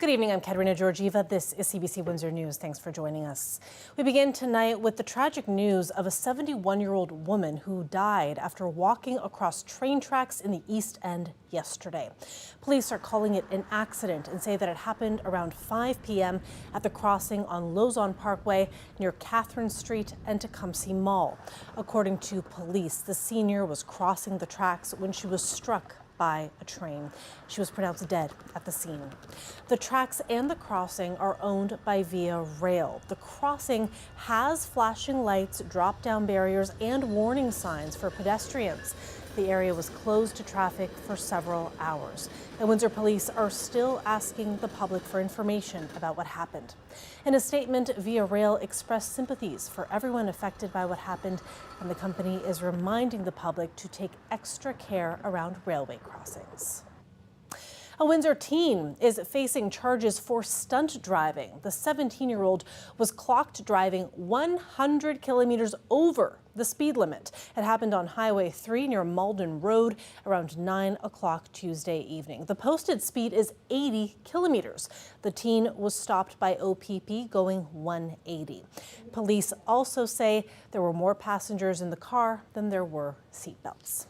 Good evening, I'm Katerina Georgieva. This is CBC Windsor News. Thanks for joining us. We begin tonight with the tragic news of a 71-year-old woman who died after walking across train tracks in the East End yesterday. Police are calling it an accident and say that it happened around 5 p.m. at the crossing on Lozon Parkway near Catherine Street and Tecumseh Mall. According to police, the senior was crossing the tracks when she was struck by a train. She was pronounced dead at the scene. The tracks and the crossing are owned by Via Rail. The crossing has flashing lights, drop-down barriers, and warning signs for pedestrians. The area was closed to traffic for several hours. And Windsor police are still asking the public for information about what happened. In a statement, Via Rail expressed sympathies for everyone affected by what happened, and the company is reminding the public to take extra care around railway crossings. A Windsor teen is facing charges for stunt driving. The 17-year-old was clocked driving 100 kilometers over the speed limit. It happened on Highway 3 near Malden Road around 9 o'clock Tuesday evening. The posted speed is 80 kilometers. The teen was stopped by OPP going 180. Police also say there were more passengers in the car than there were seatbelts.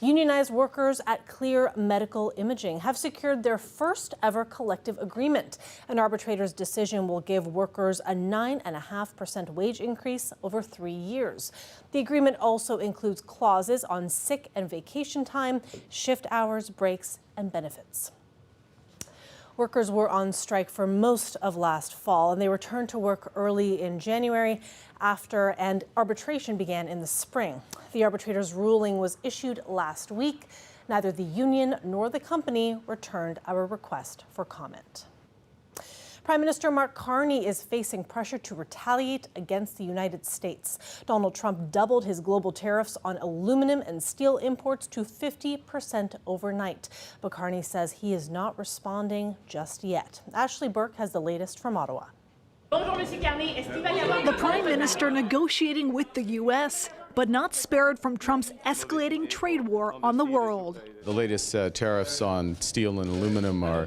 Unionized workers at Clear Medical Imaging have secured their first ever collective agreement. An arbitrator's decision will give workers a 9.5% wage increase over 3 years. The agreement also includes clauses on sick and vacation time, shift hours, breaks, and benefits. Workers were on strike for most of last fall, and they returned to work early in January and arbitration began in the spring. The arbitrator's ruling was issued last week. Neither the union nor the company returned our request for comment. Prime Minister Mark Carney is facing pressure to retaliate against the United States. Donald Trump doubled his global tariffs on aluminum and steel imports to 50% overnight. But Carney says he is not responding just yet. Ashley Burke has the latest from Ottawa. The Prime Minister negotiating with the U.S., but not spared from Trump's escalating trade war on the world. The latest tariffs on steel and aluminum are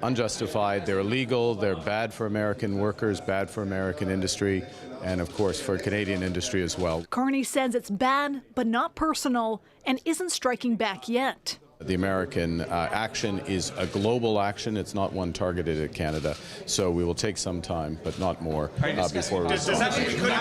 unjustified. They're illegal. They're bad for American workers, bad for American industry, and of course for Canadian industry as well. Carney says it's bad, but not personal, and isn't striking back yet. The American action is a global action. It's not one targeted at Canada. So we will take some time, but not more, before we respond.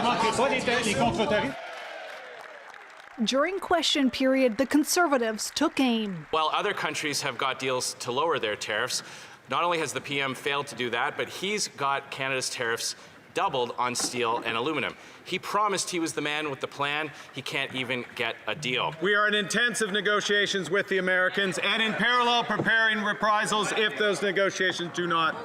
During question period, the Conservatives took aim. While other countries have got deals to lower their tariffs, not only has the PM failed to do that, but he's got Canada's tariffs doubled on steel and aluminum. He promised he was the man with the plan. He can't even get a deal. We are in intensive negotiations with the Americans and in parallel preparing reprisals if those negotiations do not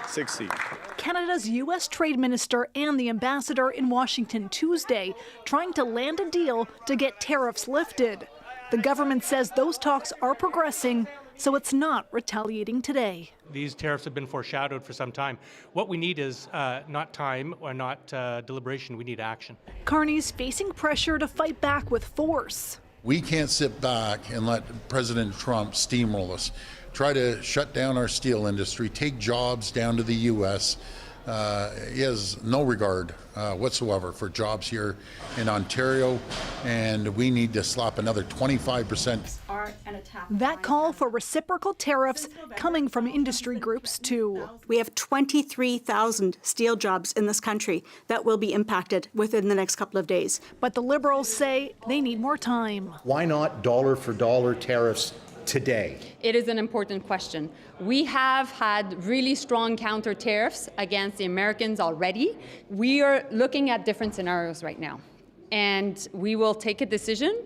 succeed. Canada's U.S. Trade Minister and the ambassador in Washington Tuesday trying to land a deal to get tariffs lifted. The government says those talks are progressing, so it's not retaliating today. These tariffs have been foreshadowed for some time. What we need is not time or not deliberation, we need action. Carney's facing pressure to fight back with force. We can't sit back and let President Trump steamroll us, try to shut down our steel industry, take jobs down to the U.S. He has no regard whatsoever for jobs here in Ontario, and we need to slap another 25%. That call for reciprocal tariffs coming from industry groups, too. We have 23,000 steel jobs in this country that will be impacted within the next couple of days. But the Liberals say they need more time. Why not dollar for dollar tariffs today? It is an important question. We have had really strong counter tariffs against the Americans already. We are looking at different scenarios right now, and we will take a decision,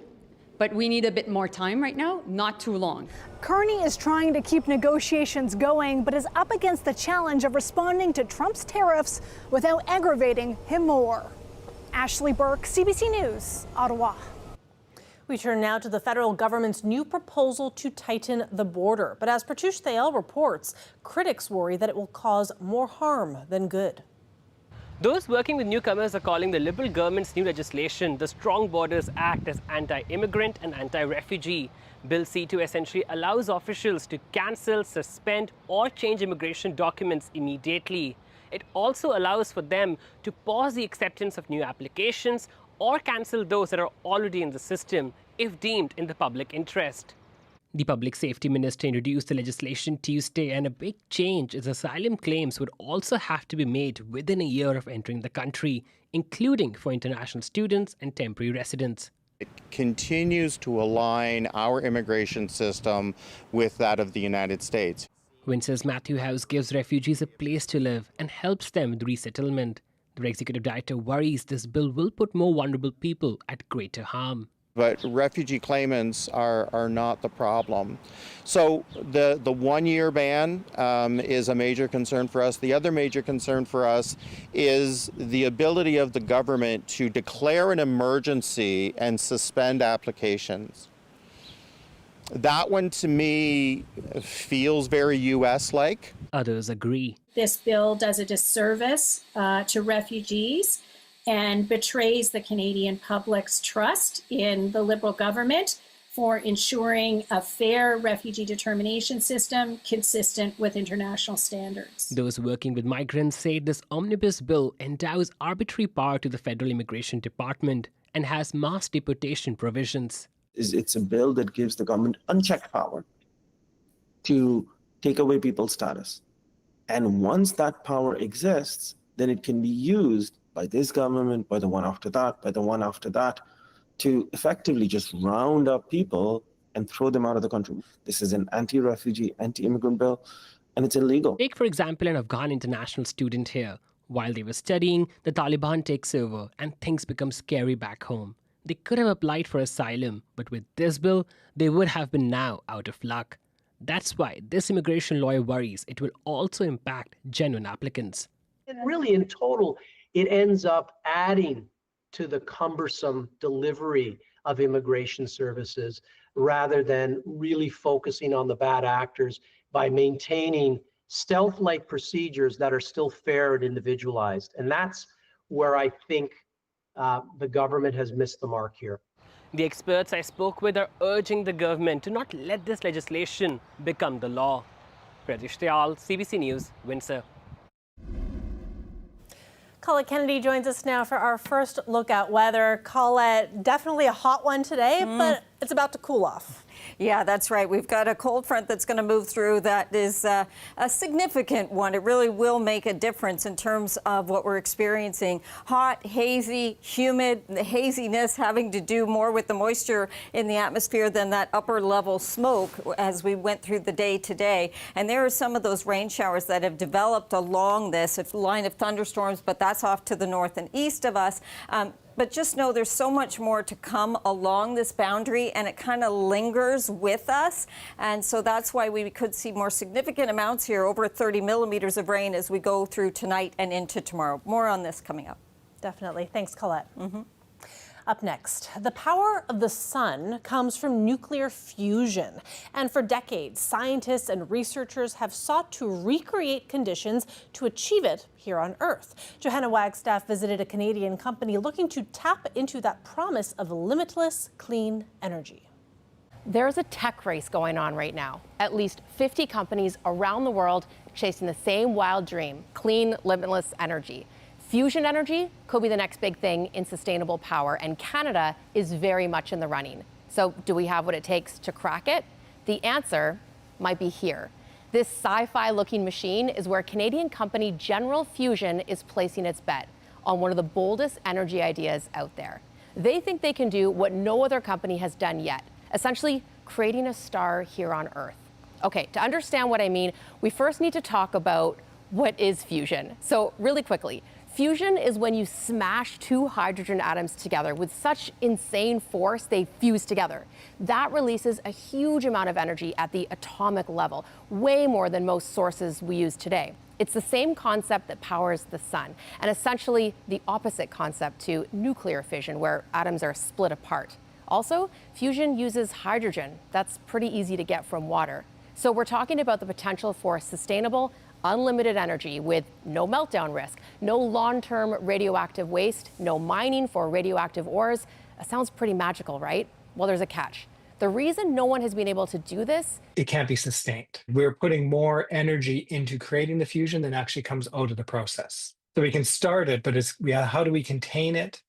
but we need a bit more time right now, not too long. Carney is trying to keep negotiations going, but is up against the challenge of responding to Trump's tariffs without aggravating him more. Ashley Burke, CBC News, Ottawa. We turn now to the federal government's new proposal to tighten the border. But as Pratush Thayal reports, critics worry that it will cause more harm than good. Those working with newcomers are calling the Liberal government's new legislation, the Strong Borders Act, as anti-immigrant and anti-refugee. Bill C2 essentially allows officials to cancel, suspend, or change immigration documents immediately. It also allows for them to pause the acceptance of new applications or cancel those that are already in the system if deemed in the public interest. The Public Safety Minister introduced the legislation Tuesday, and a big change is asylum claims would also have to be made within a year of entering the country, including for international students and temporary residents. It continues to align our immigration system with that of the United States. Windsor's Matthew House gives refugees a place to live and helps them with resettlement. The executive director worries this bill will put more vulnerable people at greater harm. But refugee claimants are not the problem. So the 1-year ban is a major concern for us. The other major concern for us is the ability of the government to declare an emergency and suspend applications. That one, to me, feels very U.S.-like. Others agree. This bill does a disservice to refugees and betrays the Canadian public's trust in the Liberal government for ensuring a fair refugee determination system consistent with international standards. Those working with migrants say this omnibus bill endows arbitrary power to the Federal Immigration Department and has mass deportation provisions. It's a bill that gives the government unchecked power to take away people's status. And once that power exists, then it can be used by this government, by the one after that, by the one after that, to effectively just round up people and throw them out of the country. This is an anti-refugee, anti-immigrant bill, and it's illegal. Take, for example, an Afghan international student here. While they were studying, the Taliban takes over and things become scary back home. They could have applied for asylum, but with this bill, they would have been now out of luck. That's why this immigration lawyer worries it will also impact genuine applicants. And really, in total, it ends up adding to the cumbersome delivery of immigration services rather than really focusing on the bad actors by maintaining stealth-like procedures that are still fair and individualized. And that's where I think the government has missed the mark here. The experts I spoke with are urging the government to not let this legislation become the law. Pratish Dayal, CBC News, Windsor. Colette Kennedy joins us now for our first look at weather. Colette, definitely a hot one today, but it's about to cool off. Yeah, that's right. We've got a cold front that's going to move through that is a significant one. It really will make a difference in terms of what we're experiencing. Hot, hazy, humid, the haziness having to do more with the moisture in the atmosphere than that upper level smoke as we went through the day today. And there are some of those rain showers that have developed along this line of thunderstorms, but that's off to the north and east of us. But just know there's so much more to come along this boundary, and it kind of lingers with us. And so that's why we could see more significant amounts here, over 30 millimeters of rain as we go through tonight and into tomorrow. More on this coming up. Definitely. Thanks, Colette. Up next, the power of the sun comes from nuclear fusion. And for decades, scientists and researchers have sought to recreate conditions to achieve it here on Earth. Johanna Wagstaff visited a Canadian company looking to tap into that promise of limitless clean energy. There's a tech race going on right now. At least 50 companies around the world chasing the same wild dream, clean, limitless energy. Fusion energy could be the next big thing in sustainable power, and Canada is very much in the running. So do we have what it takes to crack it? The answer might be here. This sci-fi looking machine is where Canadian company General Fusion is placing its bet on one of the boldest energy ideas out there. They think they can do what no other company has done yet, essentially creating a star here on Earth. Okay, to understand what I mean, we first need to talk about what is fusion. So really quickly, fusion is when you smash two hydrogen atoms together with such insane force they fuse together. That releases a huge amount of energy at the atomic level, way more than most sources we use today. It's the same concept that powers the sun, and essentially the opposite concept to nuclear fission, where atoms are split apart. Also, fusion uses hydrogen. That's pretty easy to get from water. So we're talking about the potential for sustainable, unlimited energy with no meltdown risk, no long-term radioactive waste, no mining for radioactive ores. Sounds pretty magical, right? Well, there's a catch. The reason no one has been able to do this, it can't be sustained. We're putting more energy into creating the fusion than actually comes out of the process. So we can start it, but how do we contain it?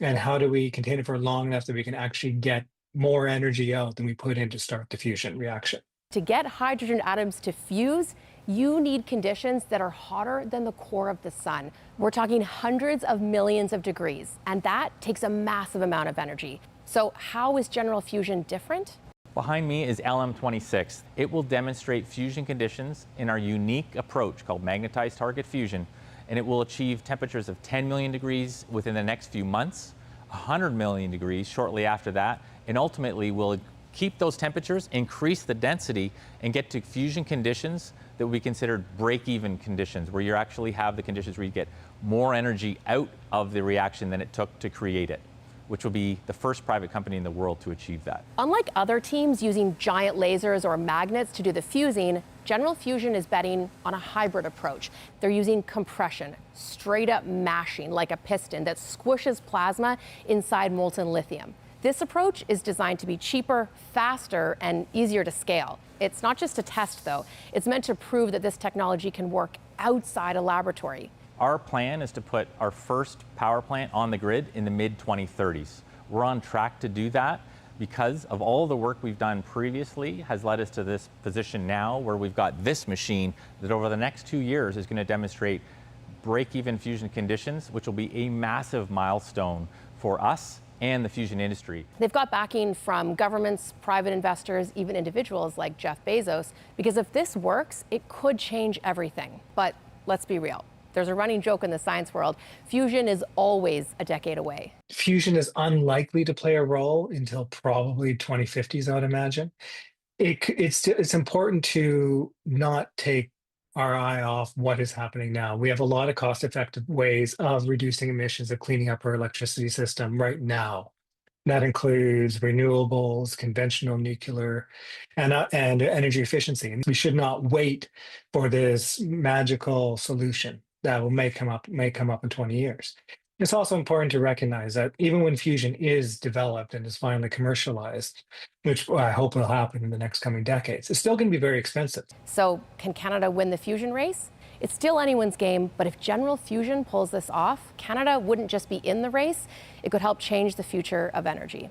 And how do we contain it for long enough that we can actually get more energy out than we put in to start the fusion reaction? to get hydrogen atoms to fuse, you need conditions that are hotter than the core of the sun. We're talking hundreds of millions of degrees, and that takes a massive amount of energy. So how is general fusion different? Behind me is LM26. It will demonstrate fusion conditions in our unique approach called magnetized target fusion, and it will achieve temperatures of 10 million degrees within the next few months, 100 million degrees shortly after that, and ultimately will keep those temperatures, increase the density, and get to fusion conditions that would be considered break-even conditions, where you actually have the conditions where you get more energy out of the reaction than it took to create it, which will be the first private company in the world to achieve that. Unlike other teams using giant lasers or magnets to do the fusing, General Fusion is betting on a hybrid approach. They're using compression, straight up mashing like a piston that squishes plasma inside molten lithium. This approach is designed to be cheaper, faster, and easier to scale. It's not just a test, though. It's meant to prove that this technology can work outside a laboratory. Our plan is to put our first power plant on the grid in the mid-2030s. We're on track to do that because of all the work we've done previously has led us to this position now where we've got this machine that over the next 2 years is going to demonstrate break-even fusion conditions, which will be a massive milestone for us and the fusion industry. They've got backing from governments, private investors, even individuals like Jeff Bezos, because if this works, it could change everything. But let's be real. There's a running joke in the science world. Fusion is always a decade away. Fusion is unlikely to play a role until probably 2050s, I would imagine. It's important to not take our eye off what is happening now. We have a lot of cost-effective ways of reducing emissions, of cleaning up our electricity system right now. That includes renewables, conventional nuclear, and energy efficiency. And we should not wait for this magical solution that may come up in 20 years. It's also important to recognize that even when fusion is developed and is finally commercialized, which I hope will happen in the next coming decades, it's still going to be very expensive. So can Canada win the fusion race? It's still anyone's game, but if General Fusion pulls this off, Canada wouldn't just be in the race, it could help change the future of energy.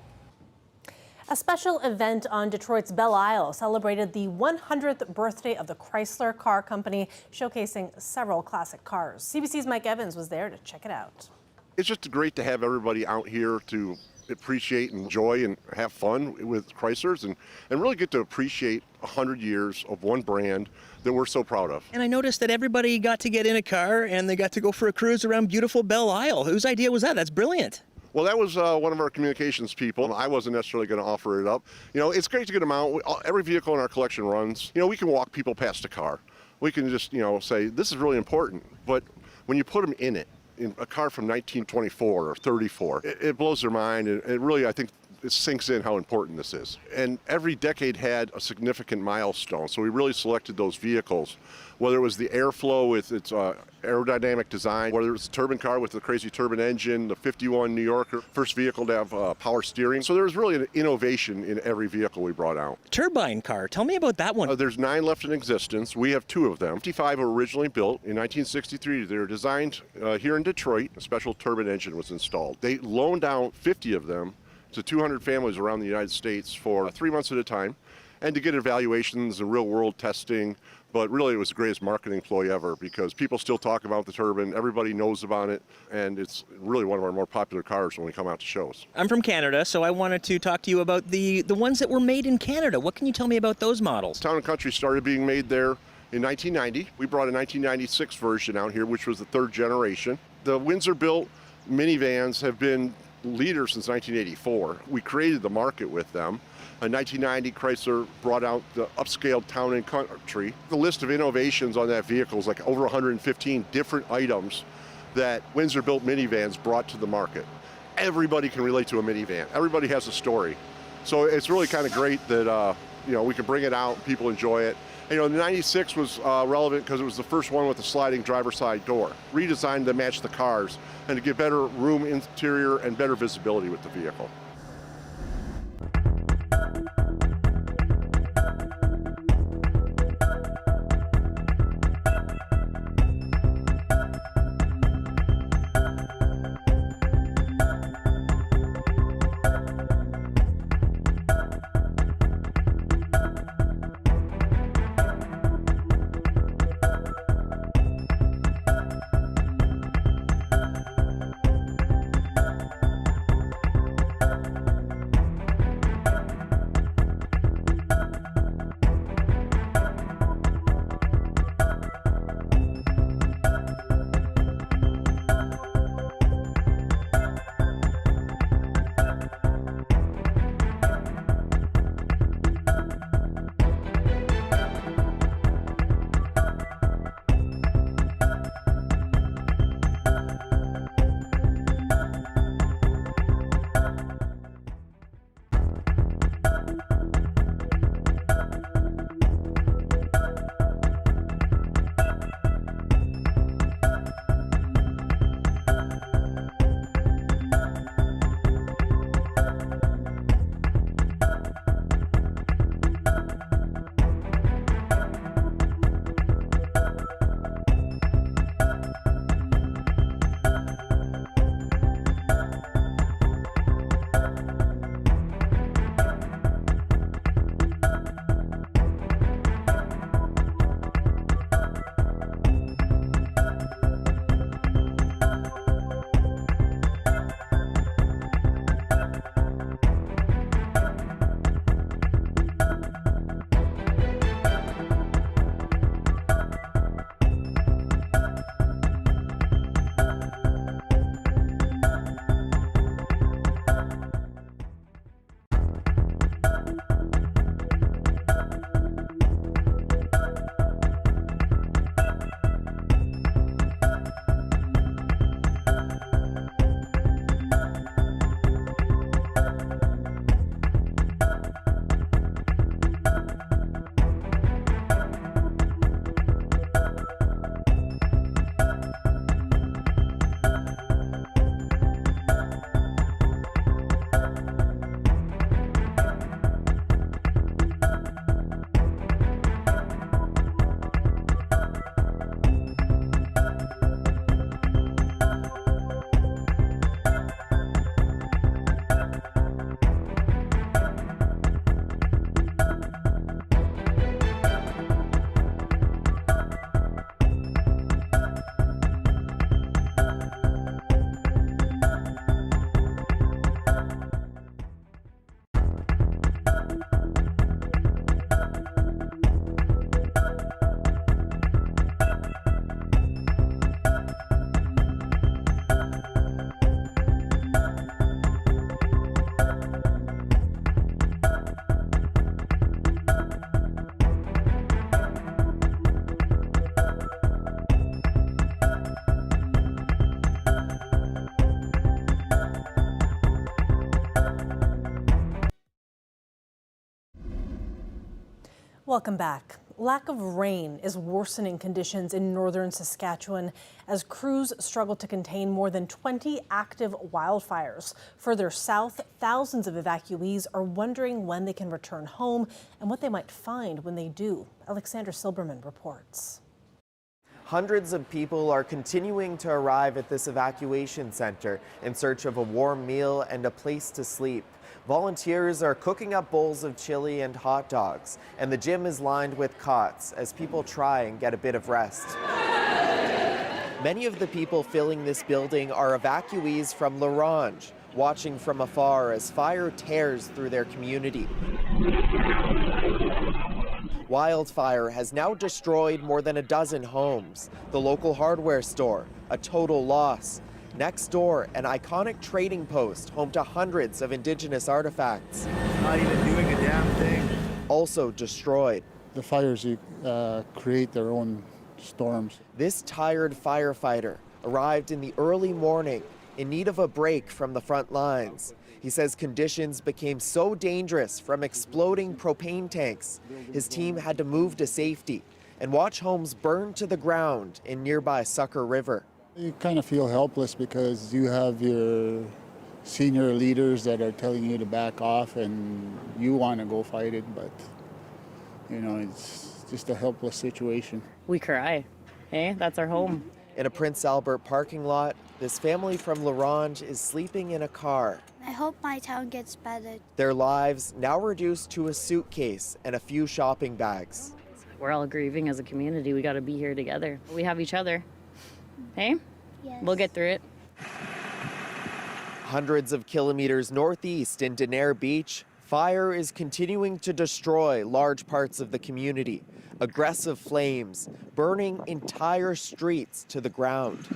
A special event on Detroit's Belle Isle celebrated the 100th birthday of the Chrysler car company, showcasing several classic cars. CBC's Mike Evans was there to check it out. It's just great to have everybody out here to appreciate and enjoy and have fun with Chryslers and really get to appreciate 100 years of one brand that we're so proud of. And I noticed that everybody got to get in a car and they got to go for a cruise around beautiful Belle Isle. Whose idea was that? That's brilliant. Well, that was one of our communications people. I wasn't necessarily going to offer it up. You know, it's great to get them out. Every vehicle in our collection runs. You know, we can walk people past a car. We can just, say, this is really important. But when you put them in it, in a car from 1924 or 34, it blows their mind. And it really, I think, it sinks in how important this is. And every decade had a significant milestone. So we really selected those vehicles, whether it was the airflow with its aerodynamic design, whether it was the turbine car with the crazy turbine engine, the 51 New Yorker, first vehicle to have power steering. So there was really an innovation in every vehicle we brought out. Turbine car, tell me about that one. There's 9 left in existence. We have 2 of them. 55 were originally built in 1963. They were designed here in Detroit. A special turbine engine was installed. They loaned out 50 of them to 200 families around the United States for 3 months at a time, and to get evaluations and real-world testing. But really, it was the greatest marketing ploy ever because people still talk about the turbine. Everybody knows about it, and it's really one of our more popular cars when we come out to shows. I'm from Canada, so I wanted to talk to you about the ones that were made in Canada. What can you tell me about those models? Town & Country started being made there in 1990. We brought a 1996 version out here, which was the 3rd generation. The Windsor-built minivans have been leaders since 1984. We created the market with them. In 1990, Chrysler brought out the upscaled Town & Country. The list of innovations on that vehicle is like over 115 different items that Windsor-built minivans brought to the market. Everybody can relate to a minivan. Everybody has a story. So it's really kind of great that we can bring it out, people enjoy it. And, the 96 was relevant because it was the first one with a sliding driver's side door, redesigned to match the cars and to give better room interior and better visibility with the vehicle. Welcome back. Lack of rain is worsening conditions in northern Saskatchewan as crews struggle to contain more than 20 active wildfires. Further south, thousands of evacuees are wondering when they can return home and what they might find when they do. Alexander Silberman reports. Hundreds of people are continuing to arrive at this evacuation center in search of a warm meal and a place to sleep. Volunteers are cooking up bowls of chili and hot dogs, and the gym is lined with cots as people try and get a bit of rest. Many of the people filling this building are evacuees from La Ronge, watching from afar as fire tears through their community. Wildfire has now destroyed more than a dozen homes, the local hardware store, a total loss. Next door, an iconic trading post home to hundreds of Indigenous artifacts. Not even doing a damn thing. Also destroyed. The fires create their own storms. This tired firefighter arrived in the early morning. in need of a break from the front lines. He says conditions became so dangerous from exploding propane tanks, his team had to move to safety and watch homes burn to the ground in nearby Sucker River. You kind of feel helpless because you have your senior leaders that are telling you to back off and you want to go fight it, but you know, it's just a helpless situation. We cry. Hey, that's our home. In a Prince Albert parking lot, this family from L'Orange is sleeping in a car. I hope my town gets better. Their lives now reduced to a suitcase and a few shopping bags. We're all grieving as a community. We got to be here together. We have each other. Hey? Yes. We'll get through it. Hundreds of kilometers northeast in Denair Beach, fire is continuing to destroy large parts of the community. Aggressive flames burning entire streets to the ground.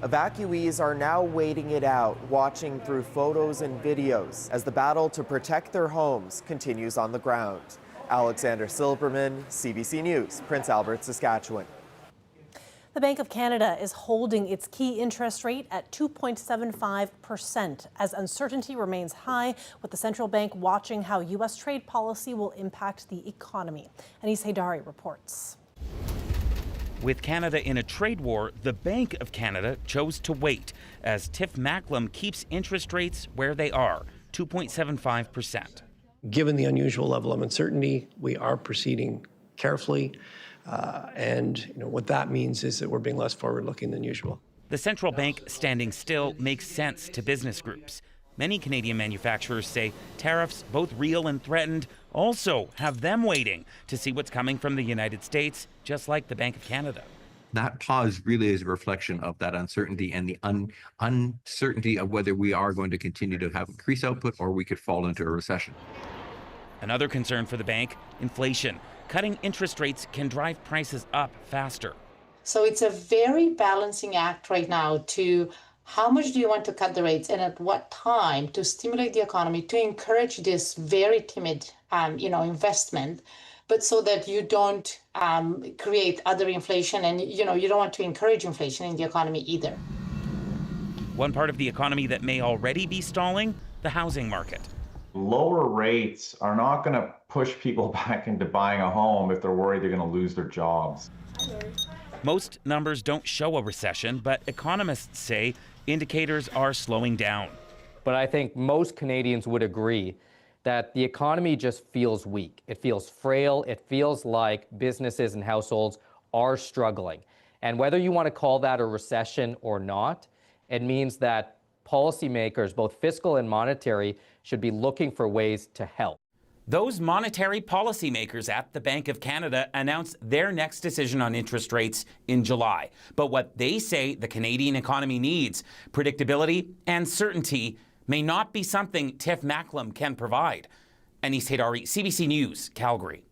Evacuees are now waiting it out, watching through photos and videos as the battle to protect their homes continues on the ground. Alexander Silberman, CBC News, Prince Albert, Saskatchewan. The Bank of Canada is holding its key interest rate at 2.75% as uncertainty remains high, with the central bank watching how U.S. trade policy will impact the economy. Anis Haidari reports. With Canada in a trade war, the Bank of Canada chose to wait as Tiff Macklem keeps interest rates where they are, 2.75%. Given the unusual level of uncertainty, we are proceeding carefully. And what that means is that we're being less forward-looking than usual. The central bank standing still makes sense to business groups. Many Canadian manufacturers say tariffs, both real and threatened, also have them waiting to see what's coming from the United States, just like the Bank of Canada. That pause really is a reflection of that uncertainty and the uncertainty of whether we are going to continue to have increased output or we could fall into a recession. Another concern for the bank, inflation. Cutting interest rates can drive prices up faster. So it's a very balancing act right now to how much do you want to cut the rates and at what time to stimulate the economy, to encourage this very timid, investment, but so that you don't create other inflation and, you don't want to encourage inflation in the economy either. One part of the economy that may already be stalling, the housing market. Lower rates are not going to push people back into buying a home if they're worried they're going to lose their jobs. Most numbers don't show a recession, but economists say indicators are slowing down. But I think most Canadians would agree that the economy just feels weak. It feels frail. It feels like businesses and households are struggling. And whether you want to call that a recession or not, it means that policymakers, both fiscal and monetary, should be looking for ways to help. Those monetary policymakers at the Bank of Canada announced their next decision on interest rates in July. But what they say the Canadian economy needs, predictability and certainty, may not be something Tiff Macklem can provide. Anis Haidari, CBC News, Calgary.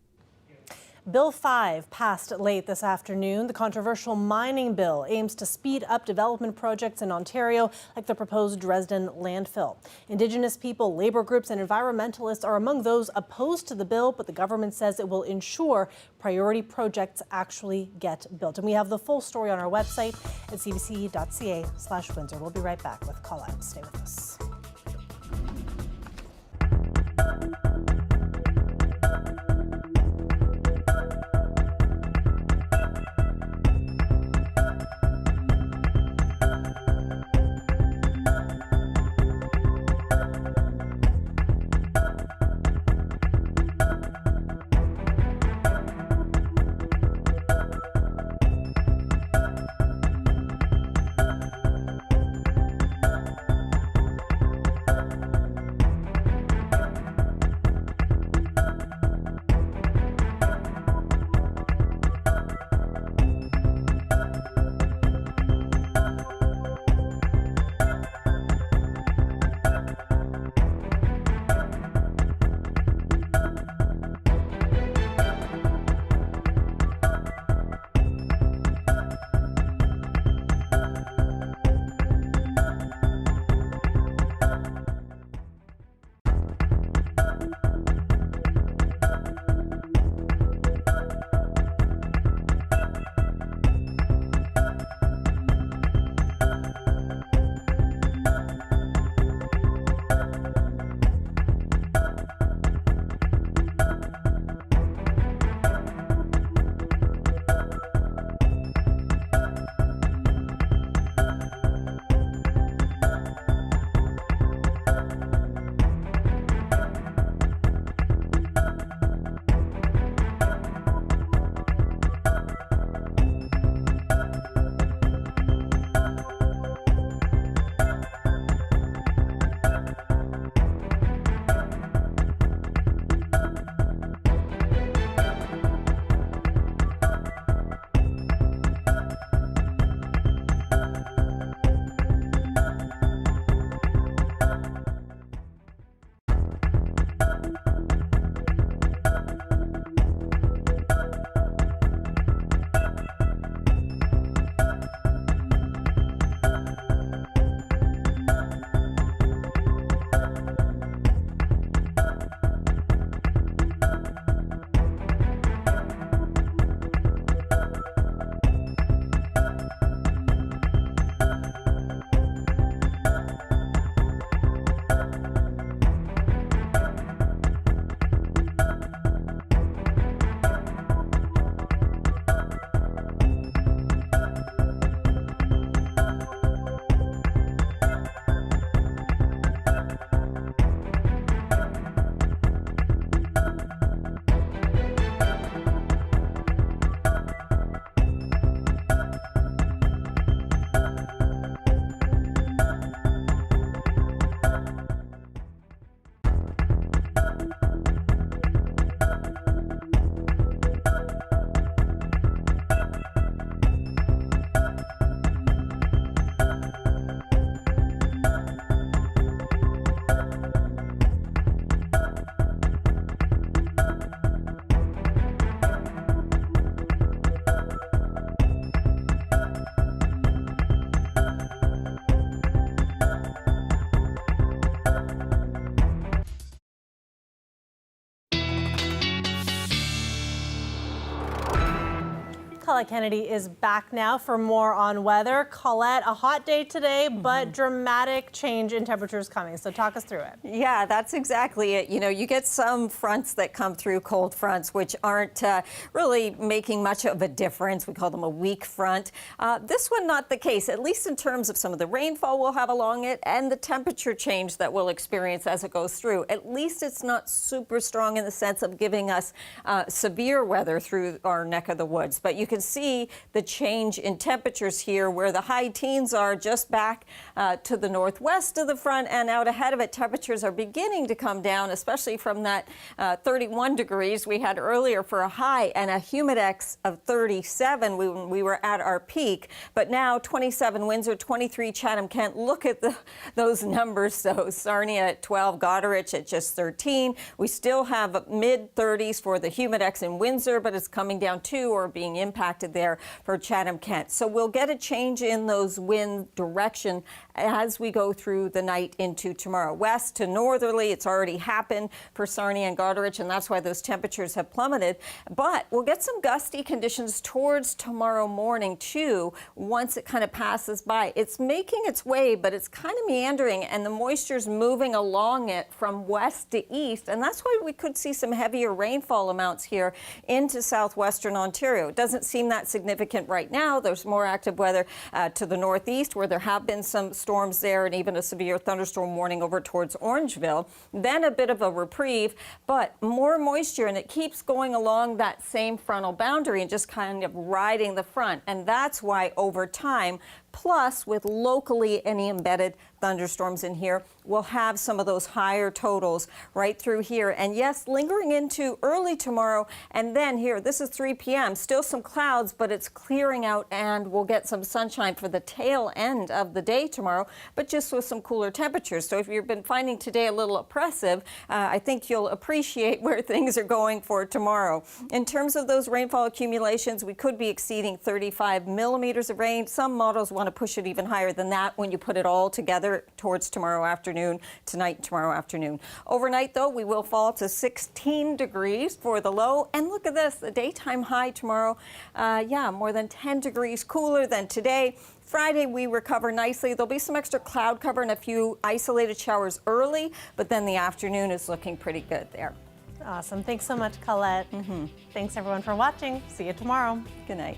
Bill 5 passed late this afternoon. The controversial mining bill aims to speed up development projects in Ontario, like the proposed Dresden landfill. Indigenous people, labor groups, and environmentalists are among those opposed to the bill, but the government says it will ensure priority projects actually get built. And we have the full story on our website at cbc.ca/Windsor. We'll be right back with Call Out. Stay with us. Colette Kennedy is back now for more on weather. Colette, a hot day today, but dramatic change in temperatures coming. So talk us through it. Yeah, that's exactly it. You know, you get some fronts that come through, cold fronts, which aren't really making much of a difference. We call them a weak front. This one, not the case, at least in terms of some of the rainfall we'll have along it and the temperature change that we'll experience as it goes through. At least it's not super strong in the sense of giving us severe weather through our neck of the woods. But you can see the change in temperatures here where the high teens are just back to the northwest of the front, and out ahead of it, temperatures are beginning to come down, especially from that 31 degrees we had earlier for a high and a humidex of 37 when we were at our peak. But now 27 Windsor, 23 Chatham-Kent. Look at those numbers. So Sarnia at 12, Goderich at just 13. We still have mid-30s for the humidex in Windsor, but it's coming down too, or being impacted there for Chatham-Kent. So we'll get a change in those wind direction as we go through the night into tomorrow. West to northerly, it's already happened for Sarnia and Goderich, and that's why those temperatures have plummeted. But we'll get some gusty conditions towards tomorrow morning too, once it kind of passes by. It's making its way, but it's kind of meandering, and the moisture's moving along it from west to east, and that's why we could see some heavier rainfall amounts here into southwestern Ontario. It doesn't seem that significant right now. There's more active weather to the northeast, where there have been some storms there, and even a severe thunderstorm warning over towards Orangeville. Then a bit of a reprieve, but more moisture, and it keeps going along that same frontal boundary and just kind of riding the front. And that's why over time, plus with locally any embedded thunderstorms in here, we'll have some of those higher totals right through here. And yes, lingering into early tomorrow. And then here, this is 3 p.m. Still some clouds, but it's clearing out, and we'll get some sunshine for the tail end of the day tomorrow, but just with some cooler temperatures. So if you've been finding today a little oppressive, I think you'll appreciate where things are going for tomorrow. In terms of those rainfall accumulations, we could be exceeding 35 millimeters of rain. Some models want to push it even higher than that when you put it all together towards tomorrow afternoon, tonight, tomorrow afternoon. Overnight, though, we will fall to 16 degrees for the low. And look at this, the daytime high tomorrow, more than 10 degrees cooler than today. Friday, we recover nicely. There'll be some extra cloud cover and a few isolated showers early, but then the afternoon is looking pretty good there. Awesome. Thanks so much, Colette. Thanks, everyone, for watching. See you tomorrow. Good night.